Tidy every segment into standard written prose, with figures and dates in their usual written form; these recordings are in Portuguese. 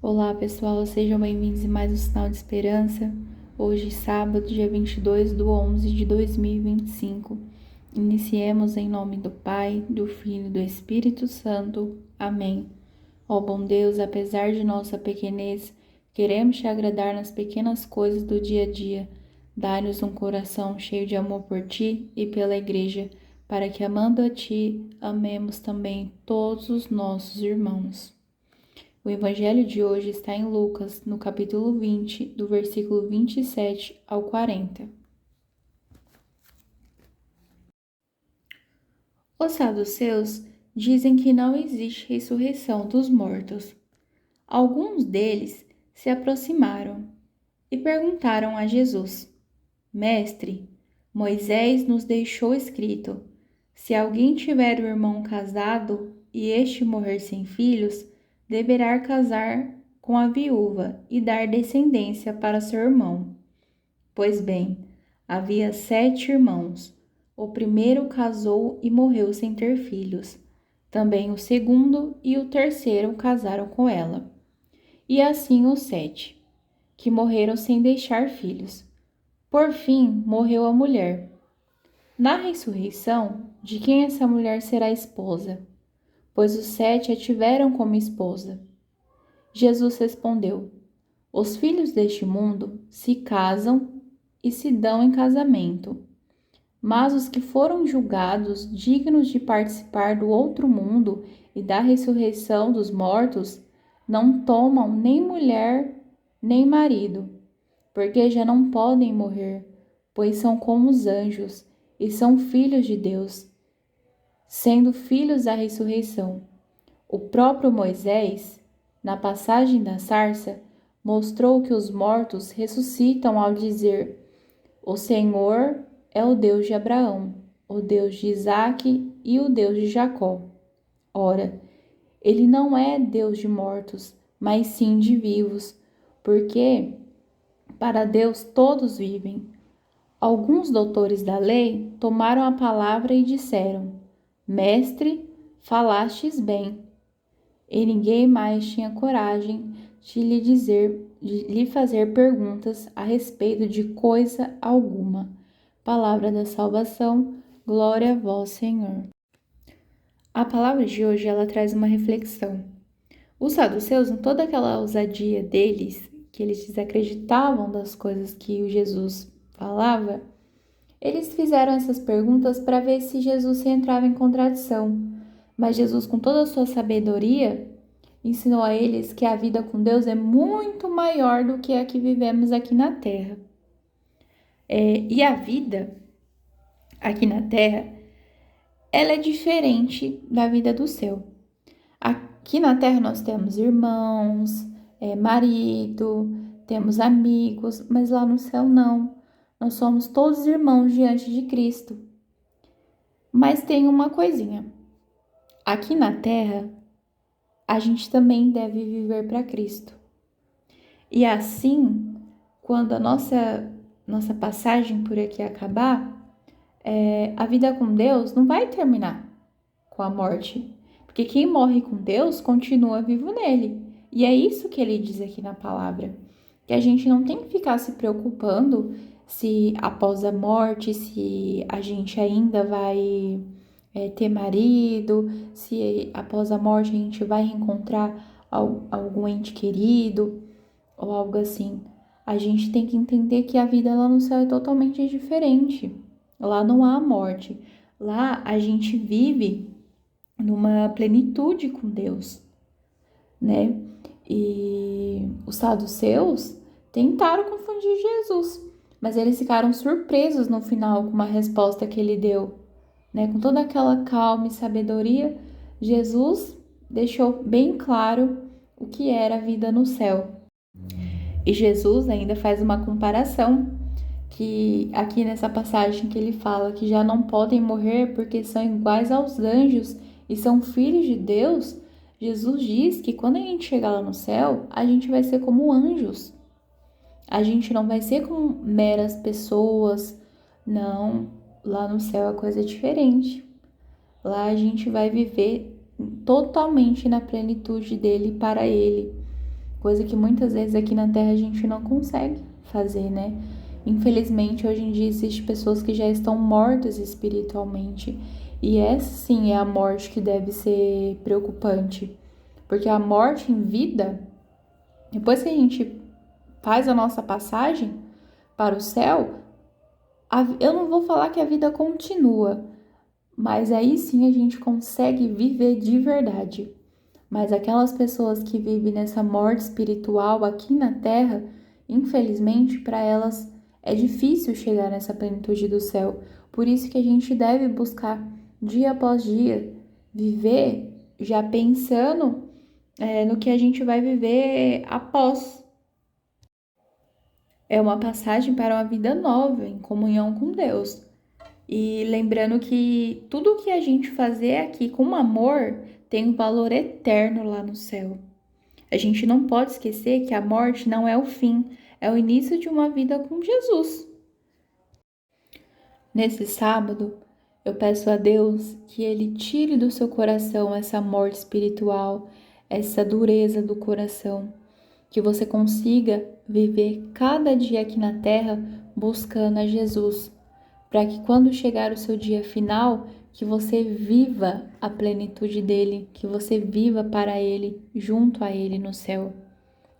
Olá pessoal, sejam bem-vindos em mais um Sinal de Esperança. Hoje, sábado, dia 22/11 de 2025. Iniciemos em nome do Pai, do Filho e do Espírito Santo. Amém. Ó bom Deus, apesar de nossa pequenez, queremos te agradar nas pequenas coisas do dia a dia. Dá-nos um coração cheio de amor por ti e pela Igreja, para que, amando a ti, amemos também todos os nossos irmãos. O evangelho de hoje está em Lucas, no capítulo 20, do versículo 27 ao 40. Os saduceus dizem que não existe ressurreição dos mortos. Alguns deles se aproximaram e perguntaram a Jesus: Mestre, Moisés nos deixou escrito: se alguém tiver um irmão casado e este morrer sem filhos, deverá casar com a viúva e dar descendência para seu irmão. Pois bem, havia 7 irmãos. O primeiro casou e morreu sem ter filhos. Também o segundo e o terceiro casaram com ela. E assim os 7, que morreram sem deixar filhos. Por fim, morreu a mulher. Na ressurreição, de quem essa mulher será esposa? Pois os 7 a tiveram como esposa. Jesus respondeu: os filhos deste mundo se casam e se dão em casamento, mas os que foram julgados dignos de participar do outro mundo e da ressurreição dos mortos não tomam nem mulher nem marido, porque já não podem morrer, pois são como os anjos e são filhos de Deus, sendo filhos da ressurreição. O próprio Moisés, na passagem da sarça, mostrou que os mortos ressuscitam ao dizer: o Senhor é o Deus de Abraão, o Deus de Isaque e o Deus de Jacó. Ora, ele não é Deus de mortos, mas sim de vivos, porque para Deus todos vivem. Alguns doutores da lei tomaram a palavra e disseram: Mestre, falastes bem. E ninguém mais tinha coragem de lhe fazer perguntas a respeito de coisa alguma. Palavra da salvação, glória a vós, Senhor. A palavra de hoje, ela traz uma reflexão. Os saduceus, com toda aquela ousadia deles, que eles desacreditavam das coisas que o Jesus falava, eles fizeram essas perguntas para ver se Jesus se entrava em contradição. Mas Jesus, com toda a sua sabedoria, ensinou a eles que a vida com Deus é muito maior do que a que vivemos aqui na Terra. E a vida aqui na Terra, ela é diferente da vida do céu. Aqui na Terra nós temos irmãos, marido, temos amigos, mas lá no céu não. Nós somos todos irmãos diante de Cristo. Mas tem uma coisinha. Aqui na Terra, a gente também deve viver para Cristo. E assim, quando a nossa passagem por aqui acabar, a vida com Deus não vai terminar com a morte. Porque quem morre com Deus continua vivo nele. E é isso que ele diz aqui na palavra. Que a gente não tem que ficar se preocupando se após a morte, se a gente ainda vai ter marido, se após a morte a gente vai encontrar algum ente querido ou algo assim. A gente tem que entender que a vida lá no céu é totalmente diferente. Lá não há morte. Lá a gente vive numa plenitude com Deus, né? E os saduceus tentaram confundir Jesus, mas eles ficaram surpresos no final com uma resposta que ele deu, né? Com toda aquela calma e sabedoria, Jesus deixou bem claro o que era a vida no céu. E Jesus ainda faz uma comparação que aqui nessa passagem que ele fala que já não podem morrer porque são iguais aos anjos e são filhos de Deus. Jesus diz que quando a gente chegar lá no céu, a gente vai ser como anjos. A gente não vai ser como meras pessoas, não. Lá no céu a coisa é diferente. Lá a gente vai viver totalmente na plenitude dele para ele. coisa que muitas vezes aqui na Terra a gente não consegue fazer, né? Infelizmente, hoje em dia existem pessoas que já estão mortas espiritualmente, e essa sim é a morte que deve ser preocupante, porque a morte em vida, depois que a gente faz a nossa passagem para o céu, eu não vou falar que a vida continua, mas aí sim a gente consegue viver de verdade. Mas aquelas pessoas que vivem nessa morte espiritual aqui na Terra, infelizmente, para elas é difícil chegar nessa plenitude do céu. Por isso que a gente deve buscar dia após dia viver já pensando no que a gente vai viver após. É uma passagem para uma vida nova, em comunhão com Deus. E lembrando que tudo que a gente fazer aqui com amor tem um valor eterno lá no céu. A gente não pode esquecer que a morte não é o fim, é o início de uma vida com Jesus. Nesse sábado, eu peço a Deus que Ele tire do seu coração essa morte espiritual, essa dureza do coração, que você consiga viver cada dia aqui na terra buscando a Jesus, para que quando chegar o seu dia final, que você viva a plenitude dele, que você viva para ele, junto a ele no céu.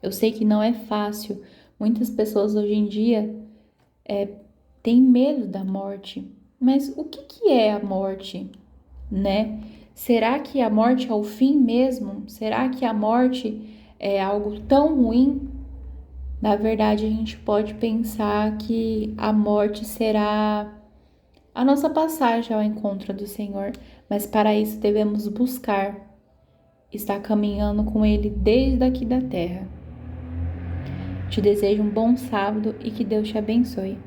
Eu sei que não é fácil. Muitas pessoas hoje em dia têm medo da morte. Mas o que é a morte, né? Será que a morte é o fim mesmo? Será que a morte é algo tão ruim? Na verdade, a gente pode pensar que a morte será a nossa passagem ao encontro do Senhor, mas para isso devemos buscar estar caminhando com Ele desde aqui da terra. Te desejo um bom sábado e que Deus te abençoe.